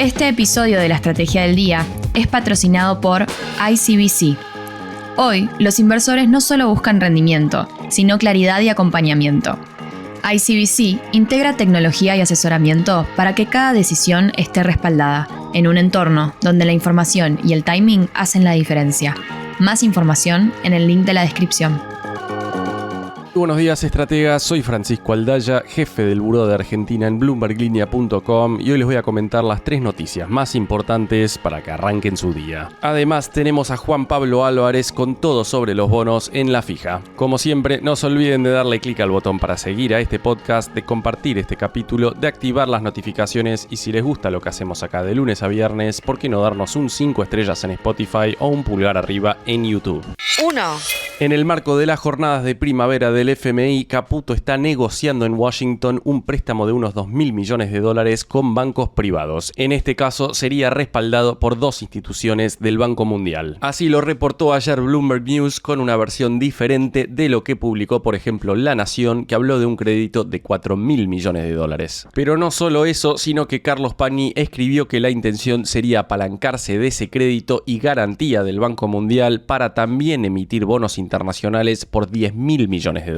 Este episodio de la Estrategia del Día es patrocinado por ICBC. Hoy, los inversores no solo buscan rendimiento, sino claridad y acompañamiento. ICBC integra tecnología y asesoramiento para que cada decisión esté respaldada en un entorno donde la información y el timing hacen la diferencia. Más información en el link de la descripción. Buenos días, estrategas. Soy Francisco Aldaya, jefe del Buró de Argentina en BloombergLinea.com, y hoy les voy a comentar las 3 noticias más importantes para que arranquen su día. Además, tenemos a Juan Pablo Álvarez con todo sobre los bonos en la fija. Como siempre, no se olviden de darle clic al botón para seguir a este podcast, de compartir este capítulo, de activar las notificaciones y si les gusta lo que hacemos acá de lunes a viernes, ¿por qué no darnos un 5 estrellas en Spotify o un pulgar arriba en YouTube? 1. En el marco de las jornadas de primavera del FMI, Caputo está negociando en Washington un préstamo de unos $2.000 millones con bancos privados. En este caso, sería respaldado por 2 instituciones del Banco Mundial. Así lo reportó ayer Bloomberg News con una versión diferente de lo que publicó, por ejemplo, La Nación, que habló de un crédito de $4.000 millones. Pero no solo eso, sino que Carlos Pañi escribió que la intención sería apalancarse de ese crédito y garantía del Banco Mundial para también emitir bonos internacionales por $10.000 millones.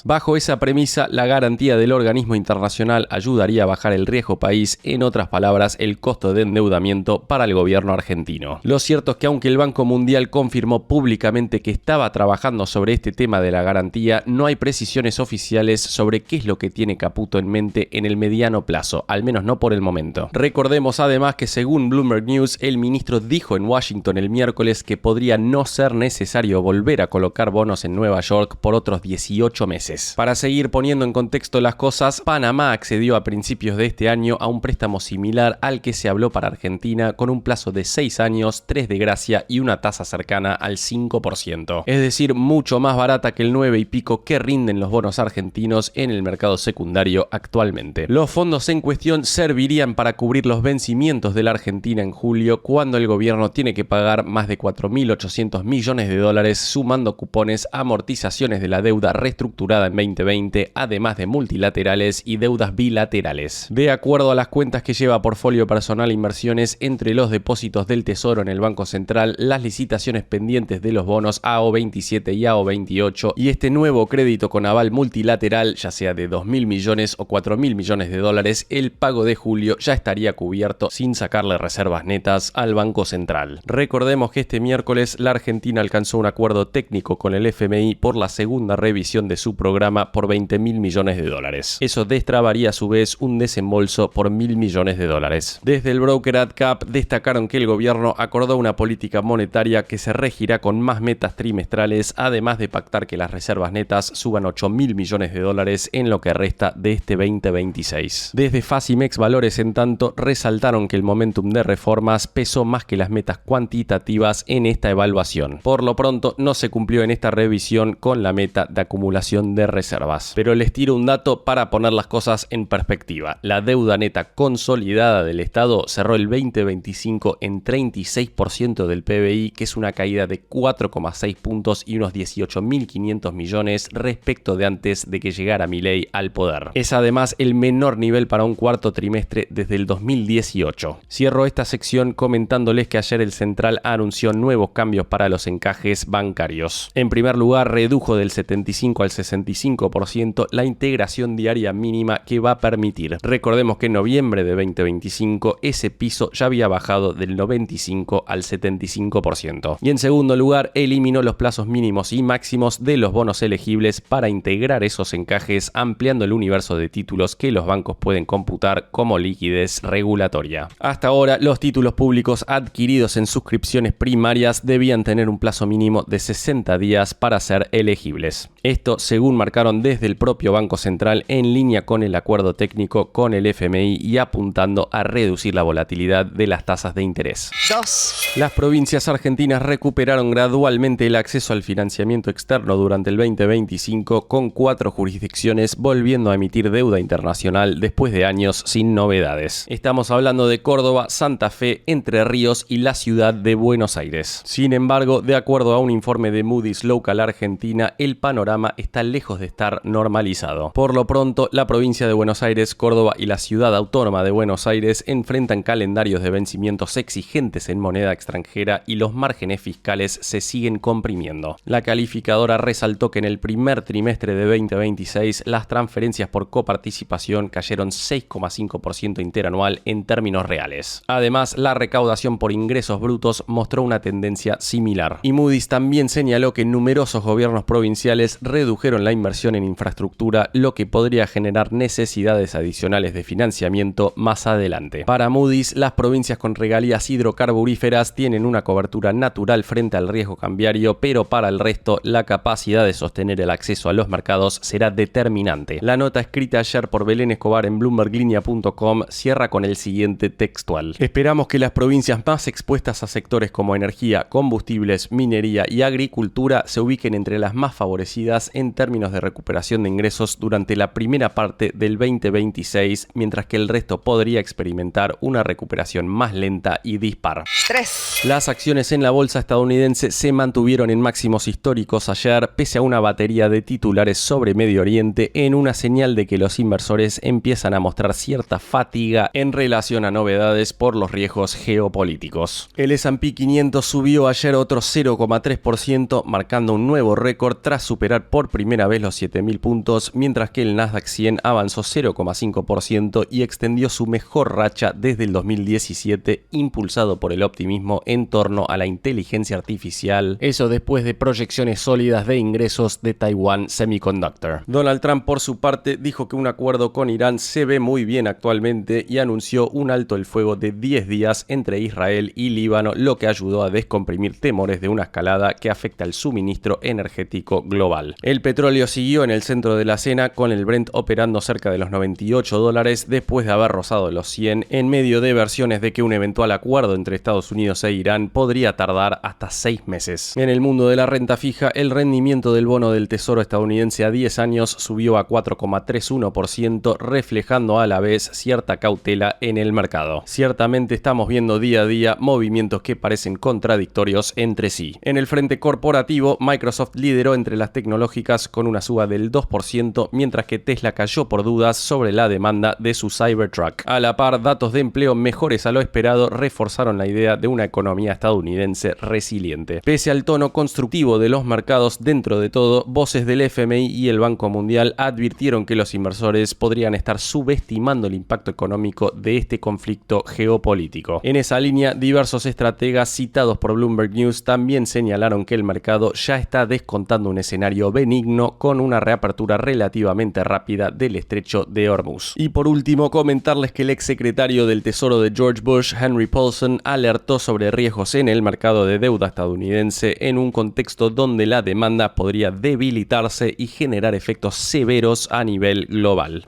Bajo esa premisa, la garantía del organismo internacional ayudaría a bajar el riesgo país, en otras palabras, el costo de endeudamiento para el gobierno argentino. Lo cierto es que aunque el Banco Mundial confirmó públicamente que estaba trabajando sobre este tema de la garantía, no hay precisiones oficiales sobre qué es lo que tiene Caputo en mente en el mediano plazo, al menos no por el momento. Recordemos además que según Bloomberg News, el ministro dijo en Washington el miércoles que podría no ser necesario volver a colocar bonos en Nueva York por otros 18 meses. Para seguir poniendo en contexto las cosas, Panamá accedió a principios de este año a un préstamo similar al que se habló para Argentina, con un plazo de 6 años, 3 de gracia y una tasa cercana al 5%. Es decir, mucho más barata que el 9 y pico que rinden los bonos argentinos en el mercado secundario actualmente. Los fondos en cuestión servirían para cubrir los vencimientos de la Argentina en julio, cuando el gobierno tiene que pagar más de $4.800 millones, sumando cupones, amortizaciones de la deuda reestructurada en 2020, además de multilaterales y deudas bilaterales. De acuerdo a las cuentas que lleva Portfolio Personal e Inversiones, entre los depósitos del Tesoro en el Banco Central, las licitaciones pendientes de los bonos AO27 y AO28 y este nuevo crédito con aval multilateral, ya sea de $2.000 millones o $4.000 millones, el pago de julio ya estaría cubierto sin sacarle reservas netas al Banco Central. Recordemos que este miércoles la Argentina alcanzó un acuerdo técnico con el FMI por la segunda revisión de su programa por $20.000 millones. Eso destrabaría a su vez un desembolso por $1.000 millones. Desde el broker AdCap destacaron que el gobierno acordó una política monetaria que se regirá con más metas trimestrales, además de pactar que las reservas netas suban $8.000 millones en lo que resta de este 2026. Desde Facimex Valores, en tanto, resaltaron que el momentum de reformas pesó más que las metas cuantitativas en esta evaluación. Por lo pronto, no se cumplió en esta revisión con la meta de acumulación de reservas. Pero les tiro un dato para poner las cosas en perspectiva. La deuda neta consolidada del Estado cerró el 2025 en 36% del PBI, que es una caída de 4,6 puntos y unos 18.500 millones respecto de antes de que llegara Milei al poder. Es además el menor nivel para un cuarto trimestre desde el 2018. Cierro esta sección comentándoles que ayer el Central anunció nuevos cambios para los encajes bancarios. En primer lugar, redujo del 75 al 65% la integración diaria mínima que va a permitir. Recordemos que en noviembre de 2025 ese piso ya había bajado del 95 al 75%. Y en segundo lugar, eliminó los plazos mínimos y máximos de los bonos elegibles para integrar esos encajes, ampliando el universo de títulos que los bancos pueden computar como liquidez regulatoria. Hasta ahora, los títulos públicos adquiridos en suscripciones primarias debían tener un plazo mínimo de 60 días para ser elegibles. Esto según marcaron desde el propio Banco Central, en línea con el acuerdo técnico con el FMI y apuntando a reducir la volatilidad de las tasas de interés. 2. Las provincias argentinas recuperaron gradualmente el acceso al financiamiento externo durante el 2025, con 4 jurisdicciones volviendo a emitir deuda internacional después de años sin novedades. Estamos hablando de Córdoba, Santa Fe, Entre Ríos y la ciudad de Buenos Aires. Sin embargo, de acuerdo a un informe de Moody's Local Argentina, el panorama panorama está lejos de estar normalizado. Por lo pronto, la provincia de Buenos Aires, Córdoba y la ciudad autónoma de Buenos Aires enfrentan calendarios de vencimientos exigentes en moneda extranjera y los márgenes fiscales se siguen comprimiendo. La calificadora resaltó que en el primer trimestre de 2026 las transferencias por coparticipación cayeron 6,5% interanual en términos reales. Además, la recaudación por ingresos brutos mostró una tendencia similar. Y Moody's también señaló que numerosos gobiernos provinciales redujeron la inversión en infraestructura, lo que podría generar necesidades adicionales de financiamiento más adelante. Para Moody's, las provincias con regalías hidrocarburíferas tienen una cobertura natural frente al riesgo cambiario, pero para el resto, la capacidad de sostener el acceso a los mercados será determinante. La nota escrita ayer por Belén Escobar en BloombergLinea.com cierra con el siguiente textual: esperamos que las provincias más expuestas a sectores como energía, combustibles, minería y agricultura se ubiquen entre las más favorecidas en términos de recuperación de ingresos durante la primera parte del 2026, mientras que el resto podría experimentar una recuperación más lenta y dispar. 3. Las acciones en la bolsa estadounidense se mantuvieron en máximos históricos ayer, pese a una batería de titulares sobre Medio Oriente, en una señal de que los inversores empiezan a mostrar cierta fatiga en relación a novedades por los riesgos geopolíticos. El S&P 500 subió ayer otro 0,3%, marcando un nuevo récord tras superar por primera vez los 7.000 puntos, mientras que el Nasdaq 100 avanzó 0,5% y extendió su mejor racha desde el 2017, impulsado por el optimismo en torno a la inteligencia artificial, eso después de proyecciones sólidas de ingresos de Taiwan Semiconductor. Donald Trump, por su parte, dijo que un acuerdo con Irán se ve muy bien actualmente y anunció un alto el fuego de 10 días entre Israel y Líbano, lo que ayudó a descomprimir temores de una escalada que afecta al suministro energético global. El petróleo siguió en el centro de la escena, con el Brent operando cerca de los $98 después de haber rozado los 100, en medio de versiones de que un eventual acuerdo entre Estados Unidos e Irán podría tardar hasta 6 meses. En el mundo de la renta fija, el rendimiento del bono del Tesoro estadounidense a 10 años subió a 4,31%, reflejando a la vez cierta cautela en el mercado. Ciertamente estamos viendo día a día movimientos que parecen contradictorios entre sí. En el frente corporativo, Microsoft lideró entre las tecnológicas con una suba del 2%, mientras que Tesla cayó por dudas sobre la demanda de su Cybertruck. A la par, datos de empleo mejores a lo esperado reforzaron la idea de una economía estadounidense resiliente. Pese al tono constructivo de los mercados, dentro de todo, voces del FMI y el Banco Mundial advirtieron que los inversores podrían estar subestimando el impacto económico de este conflicto geopolítico. En esa línea, diversos estrategas citados por Bloomberg News también señalaron que el mercado ya está descontando un escenario benigno con una reapertura relativamente rápida del estrecho de Hormuz. Y por último, comentarles que el exsecretario del Tesoro de George Bush, Henry Paulson, alertó sobre riesgos en el mercado de deuda estadounidense en un contexto donde la demanda podría debilitarse y generar efectos severos a nivel global.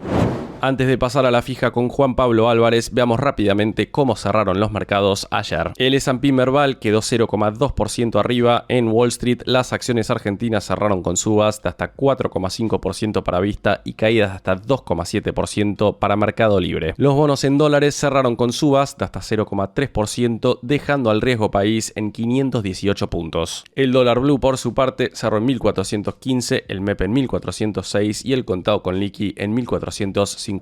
Antes de pasar a la fija con Juan Pablo Álvarez, veamos rápidamente cómo cerraron los mercados ayer. El S&P Merval quedó 0,2% arriba. En Wall Street, las acciones argentinas cerraron con subas de hasta 4,5% para Vista y caídas de hasta 2,7% para Mercado Libre. Los bonos en dólares cerraron con subas de hasta 0,3%, dejando al riesgo país en 518 puntos. El dólar blue, por su parte, cerró en 1.415, el MEP en 1.406 y el contado con liqui en 1.452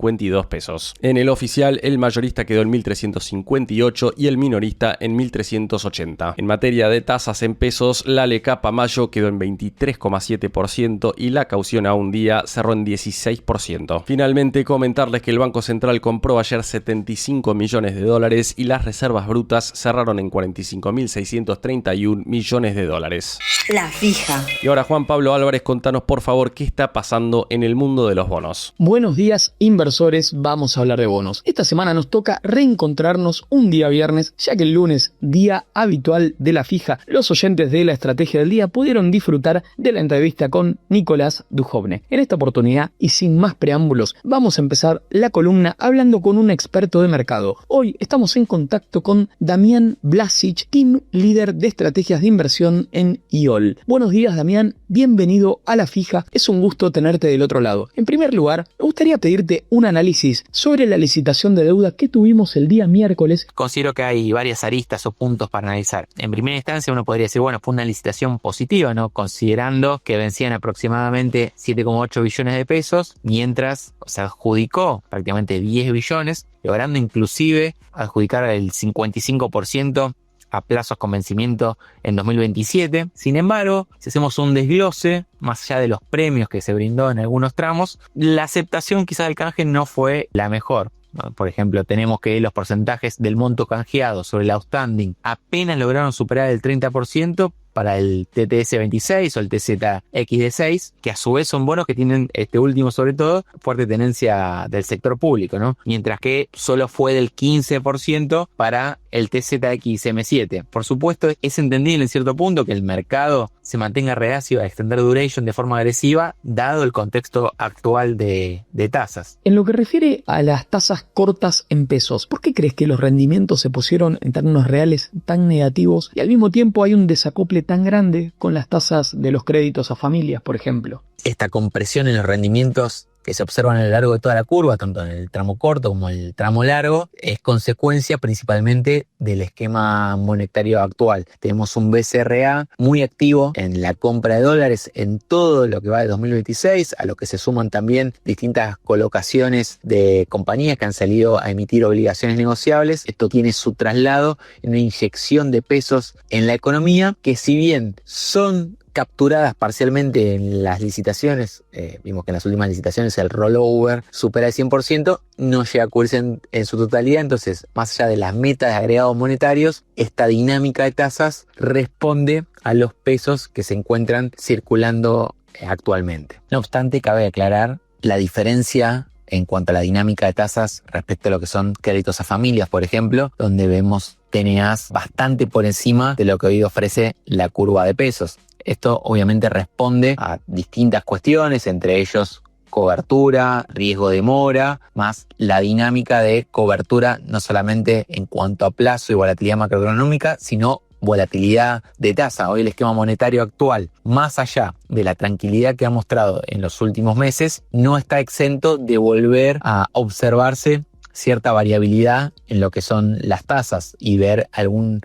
pesos. En el oficial, el mayorista quedó en 1.358 y el minorista en 1.380. En materia de tasas en pesos, la LECAP a mayo quedó en 23,7% y la caución a un día cerró en 16%. Finalmente, comentarles que el Banco Central compró ayer 75 millones de dólares y las reservas brutas cerraron en 45.631 millones de dólares. La fija. Y ahora, Juan Pablo Álvarez, contanos por favor qué está pasando en el mundo de los bonos. Buenos días, inversores, vamos a hablar de bonos. Esta semana nos toca reencontrarnos un día viernes, ya que el lunes, día habitual de la fija, los oyentes de la estrategia del día pudieron disfrutar de la entrevista con Nicolás Dujovne. En esta oportunidad, y sin más preámbulos, vamos a empezar la columna hablando con un experto de mercado. Hoy estamos en contacto con Damián Blasic, team líder de estrategias de inversión en IOL. Buenos días, Damián, bienvenido a la fija, es un gusto tenerte del otro lado. En primer lugar, me gustaría pedirte hace un análisis sobre la licitación de deuda que tuvimos el día miércoles. Considero que hay varias aristas o puntos para analizar. En primera instancia uno podría decir, bueno, fue una licitación positiva, ¿no? Considerando que vencían aproximadamente 7,8 billones de pesos, mientras se adjudicó prácticamente 10 billones, logrando inclusive adjudicar el 55% a plazos con vencimiento en 2027. Sin embargo, si hacemos un desglose, más allá de los premios que se brindó en algunos tramos, la aceptación quizás del canje no fue la mejor. Por ejemplo, tenemos que los porcentajes del monto canjeado sobre el outstanding apenas lograron superar el 30% para el TTS 26 o el TZXD6, que a su vez son bonos que tienen, este último sobre todo, fuerte tenencia del sector público, ¿no? Mientras que solo fue del 15% para el TZXM7. Por supuesto, es entendible en cierto punto que el mercado se mantenga reacio a extender duration de forma agresiva, dado el contexto actual de tasas. En lo que refiere a las tasas cortas en pesos, ¿por qué crees que los rendimientos se pusieron en términos reales tan negativos y al mismo tiempo hay un desacople tan grande con las tasas de los créditos a familias, por ejemplo? Esta compresión en los rendimientos que se observan a lo largo de toda la curva, tanto en el tramo corto como en el tramo largo, es consecuencia principalmente del esquema monetario actual. Tenemos un BCRA muy activo en la compra de dólares en todo lo que va de 2026, a lo que se suman también distintas colocaciones de compañías que han salido a emitir obligaciones negociables. Esto tiene su traslado en una inyección de pesos en la economía, que si bien son capturadas parcialmente en las licitaciones, vimos que en las últimas licitaciones el rollover supera el 100%, no llega a cubrirse en su totalidad. Entonces, más allá de las metas de agregados monetarios, esta dinámica de tasas responde a los pesos que se encuentran circulando actualmente. No obstante, cabe aclarar la diferencia en cuanto a la dinámica de tasas respecto a lo que son créditos a familias, por ejemplo, donde vemos TNAs bastante por encima de lo que hoy ofrece la curva de pesos. Esto obviamente responde a distintas cuestiones, entre ellos cobertura, riesgo de mora, más la dinámica de cobertura no solamente en cuanto a plazo y volatilidad macroeconómica, sino volatilidad de tasa. Hoy el esquema monetario actual, más allá de la tranquilidad que ha mostrado en los últimos meses, no está exento de volver a observarse cierta variabilidad en lo que son las tasas y ver algún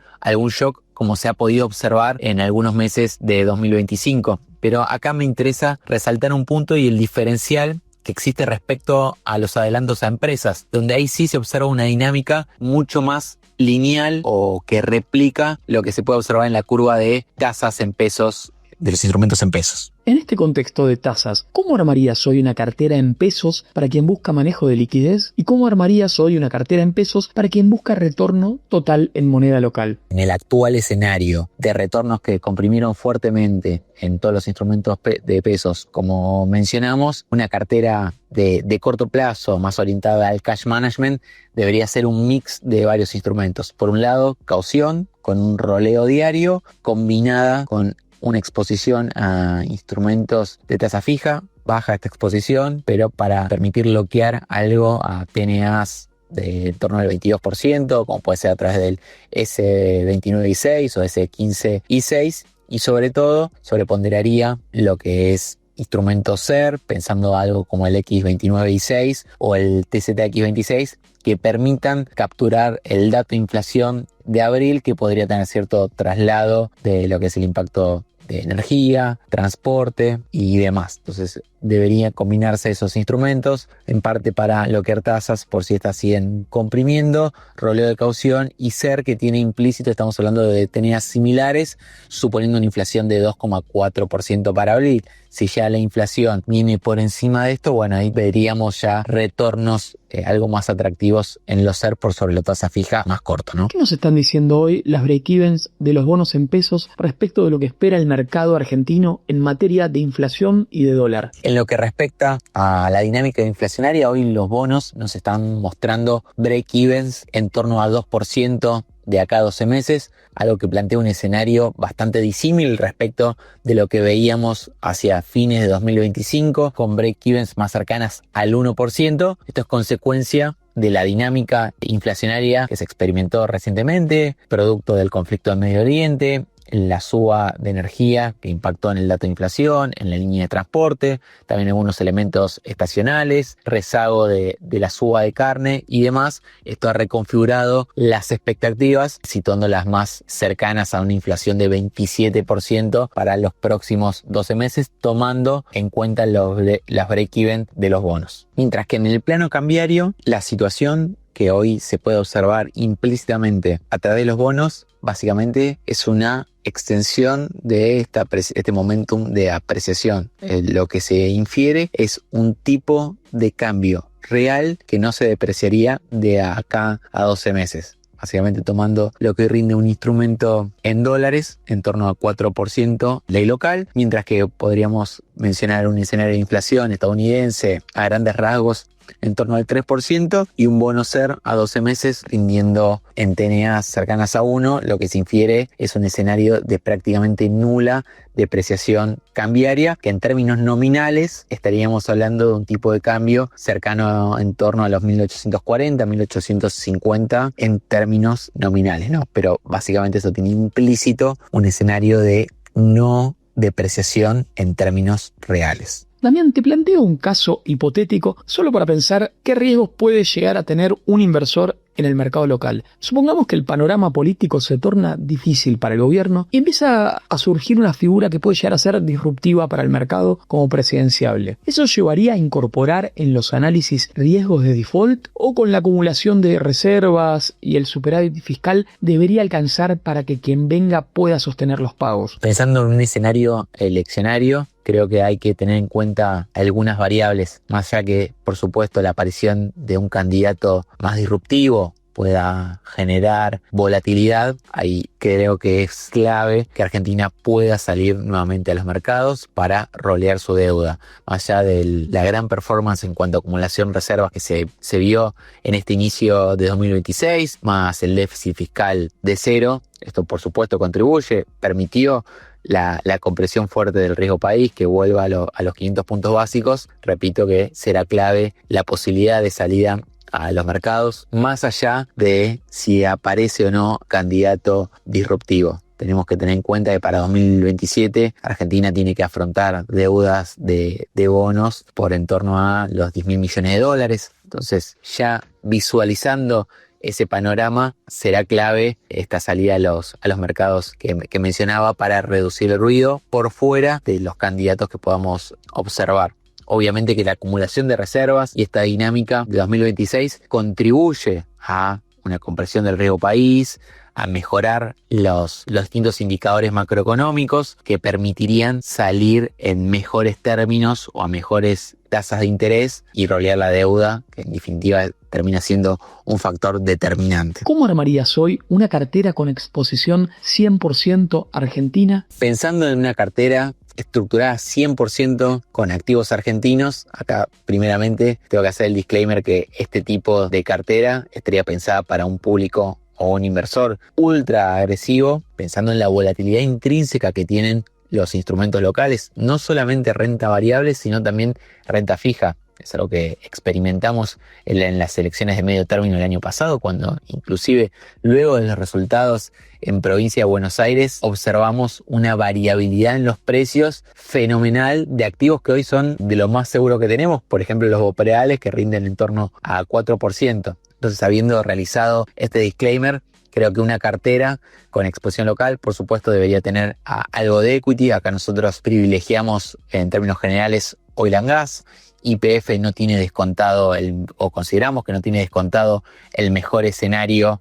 shock, como se ha podido observar en algunos meses de 2025. Pero acá me interesa resaltar un punto y el diferencial que existe respecto a los adelantos a empresas, donde ahí sí se observa una dinámica mucho más lineal o que replica lo que se puede observar en la curva de tasas en pesos, de los instrumentos en pesos. En este contexto de tasas, ¿cómo armarías hoy una cartera en pesos para quien busca manejo de liquidez? ¿Y cómo armarías hoy una cartera en pesos para quien busca retorno total en moneda local? En el actual escenario de retornos que comprimieron fuertemente en todos los instrumentos de pesos, como mencionamos, una cartera de corto plazo más orientada al cash management debería ser un mix de varios instrumentos. Por un lado, caución con un roleo diario combinada con una exposición a instrumentos de tasa fija, baja esta exposición, pero para permitir bloquear algo a TNAs de en torno al 22%, como puede ser a través del S29I6 o S15I6, y sobre todo sobreponderaría lo que es instrumentos SER, pensando algo como el X29I6 o el TZX26, que permitan capturar el dato de inflación de abril, que podría tener cierto traslado de lo que es el impacto de energía, transporte y demás. Entonces deberían combinarse esos instrumentos, en parte para bloquear tasas por si estas siguen comprimiendo, roleo de caución y SER, que tiene implícito, estamos hablando de TNAs similares, suponiendo una inflación de 2,4% para abril. Si ya la inflación viene por encima de esto, bueno, ahí veríamos ya retornos algo más atractivos en los SER por sobre la tasa fija más corto, ¿no? ¿Qué nos están diciendo hoy las break-evens de los bonos en pesos respecto de lo que espera el mercado argentino en materia de inflación y de dólar? En lo que respecta a la dinámica inflacionaria, hoy los bonos nos están mostrando break-evens en torno a 2% de acá a 12 meses, algo que plantea un escenario bastante disímil respecto de lo que veíamos hacia fines de 2025, con break-evens más cercanas al 1%. Esto es consecuencia de la dinámica inflacionaria que se experimentó recientemente, producto del conflicto en Medio Oriente, en la suba de energía que impactó en el dato de inflación, en la línea de transporte, también algunos elementos estacionales, rezago de la suba de carne y demás. Esto ha reconfigurado las expectativas, situándolas más cercanas a una inflación de 27% para los próximos 12 meses, tomando en cuenta las break-even de los bonos. Mientras que en el plano cambiario, la situación que hoy se puede observar implícitamente a través de los bonos, básicamente es una extensión de este momentum de apreciación. Lo que se infiere es un tipo de cambio real que no se depreciaría de acá a 12 meses. Básicamente tomando lo que rinde un instrumento en dólares, en torno a 4% ley local, mientras que podríamos mencionar un escenario de inflación estadounidense a grandes rasgos en torno al 3% y un bono SER a 12 meses rindiendo en TNAs cercanas a 1, lo que se infiere es un escenario de prácticamente nula depreciación cambiaria, que en términos nominales estaríamos hablando de un tipo de cambio cercano en torno a los 1840, 1850 en términos nominales, ¿no? Pero básicamente eso tiene implícito un escenario de no depreciación en términos reales. Damián, te planteo un caso hipotético solo para pensar qué riesgos puede llegar a tener un inversor en el mercado local. Supongamos que el panorama político se torna difícil para el gobierno y empieza a surgir una figura que puede llegar a ser disruptiva para el mercado como presidenciable. ¿Eso llevaría a incorporar en los análisis riesgos de default o con la acumulación de reservas y el superávit fiscal debería alcanzar para que quien venga pueda sostener los pagos? Pensando en un escenario eleccionario, creo que hay que tener en cuenta algunas variables, más allá que, por supuesto, la aparición de un candidato más disruptivo pueda generar volatilidad. Ahí creo que es clave que Argentina pueda salir nuevamente a los mercados para rolear su deuda. Más allá de la gran performance en cuanto a acumulación de reservas que se vio en este inicio de 2026, más el déficit fiscal de cero, esto por supuesto contribuye, permitió la compresión fuerte del riesgo país que vuelva a los 500 puntos básicos. Repito que será clave la posibilidad de salida a los mercados, más allá de si aparece o no candidato disruptivo. Tenemos que tener en cuenta que para 2027 Argentina tiene que afrontar deudas de bonos por en torno a los 10.000 millones de dólares. Entonces, ya visualizando ese panorama, será clave esta salida a los mercados que mencionaba para reducir el ruido por fuera de los candidatos que podamos observar. Obviamente que la acumulación de reservas y esta dinámica de 2026 contribuye a una compresión del riesgo país, a mejorar los distintos indicadores macroeconómicos que permitirían salir en mejores términos o a mejores tasas de interés y rolear la deuda, que en definitiva termina siendo un factor determinante. ¿Cómo armarías hoy una cartera con exposición 100% argentina? Pensando en una cartera estructurada 100% con activos argentinos, acá primeramente tengo que hacer el disclaimer que este tipo de cartera estaría pensada para un público o un inversor ultra agresivo, pensando en la volatilidad intrínseca que tienen los instrumentos locales, no solamente renta variable, sino también renta fija. Es algo que experimentamos en las elecciones de medio término del año pasado, cuando inclusive luego de los resultados en provincia de Buenos Aires observamos una variabilidad en los precios fenomenal de activos que hoy son de lo más seguro que tenemos, por ejemplo los bopreales que rinden en torno a 4%. Entonces, habiendo realizado este disclaimer, creo que una cartera con exposición local, por supuesto, debería tener algo de equity. Acá nosotros privilegiamos, en términos generales, oil and gas. YPF no tiene descontado, o consideramos que no tiene descontado el mejor escenario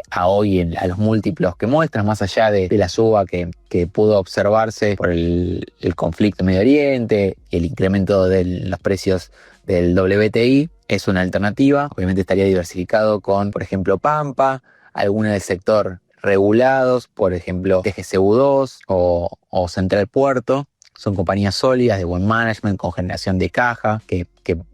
a hoy a los múltiplos que muestran, más allá de la suba que pudo observarse por el conflicto en Medio Oriente y el incremento de los precios del WTI. Es una alternativa, obviamente estaría diversificado con, por ejemplo, Pampa, alguna del sector regulados, por ejemplo, TGCU2 o Central Puerto. Son compañías sólidas, de buen management, con generación de caja, que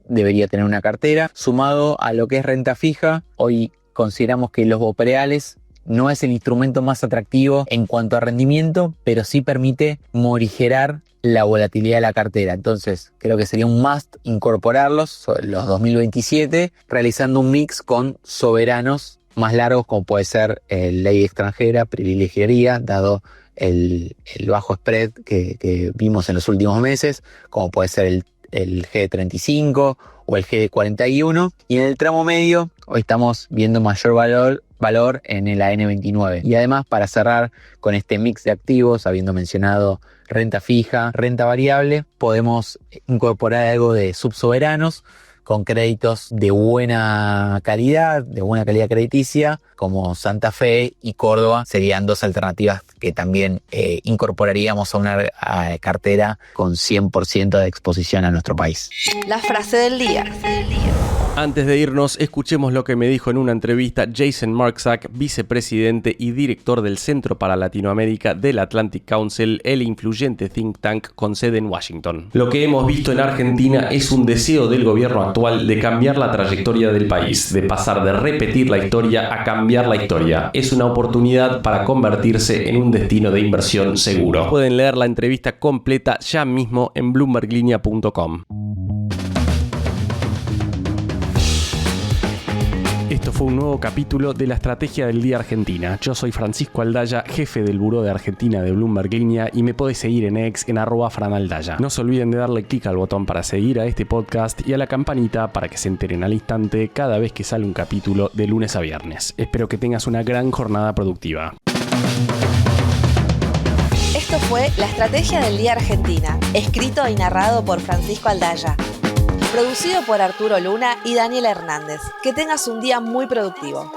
debería tener una cartera. Sumado a lo que es renta fija, hoy consideramos que los bopreales no es el instrumento más atractivo en cuanto a rendimiento, pero sí permite morigerar la volatilidad de la cartera. Entonces, creo que sería un must incorporarlos los 2027, realizando un mix con soberanos más largos, como puede ser ley extranjera, privilegiaría, dado el bajo spread que vimos en los últimos meses, como puede ser el G35 o el G41. Y en el tramo medio hoy estamos viendo mayor valor en el AN29. Y además, para cerrar con este mix de activos, habiendo mencionado renta fija, renta variable, podemos incorporar algo de subsoberanos con créditos de buena calidad crediticia, como Santa Fe y Córdoba. Serían dos alternativas que también incorporaríamos a una cartera con 100% de exposición a nuestro país. La frase del día. Antes de irnos, escuchemos lo que me dijo en una entrevista Jason Markczak, vicepresidente y director del Centro para Latinoamérica del Atlantic Council, el influyente think tank con sede en Washington. Lo que hemos visto en Argentina es un deseo del gobierno actual de cambiar la trayectoria del país, de pasar de repetir la historia a cambiar la historia. Es una oportunidad para convertirse en un destino de inversión seguro. Pueden leer la entrevista completa ya mismo en bloomberglinea.com. Esto fue un nuevo capítulo de la Estrategia del Día Argentina. Yo soy Francisco Aldaya, jefe del Buró de Argentina de Bloomberg Línea, y me podés seguir en X en @franaldaya. No se olviden de darle clic al botón para seguir a este podcast y a la campanita para que se enteren al instante cada vez que sale un capítulo de lunes a viernes. Espero que tengas una gran jornada productiva. Esto fue La Estrategia del Día Argentina, escrito y narrado por Francisco Aldaya. Producido por Arturo Luna y Daniela Hernández. Que tengas un día muy productivo.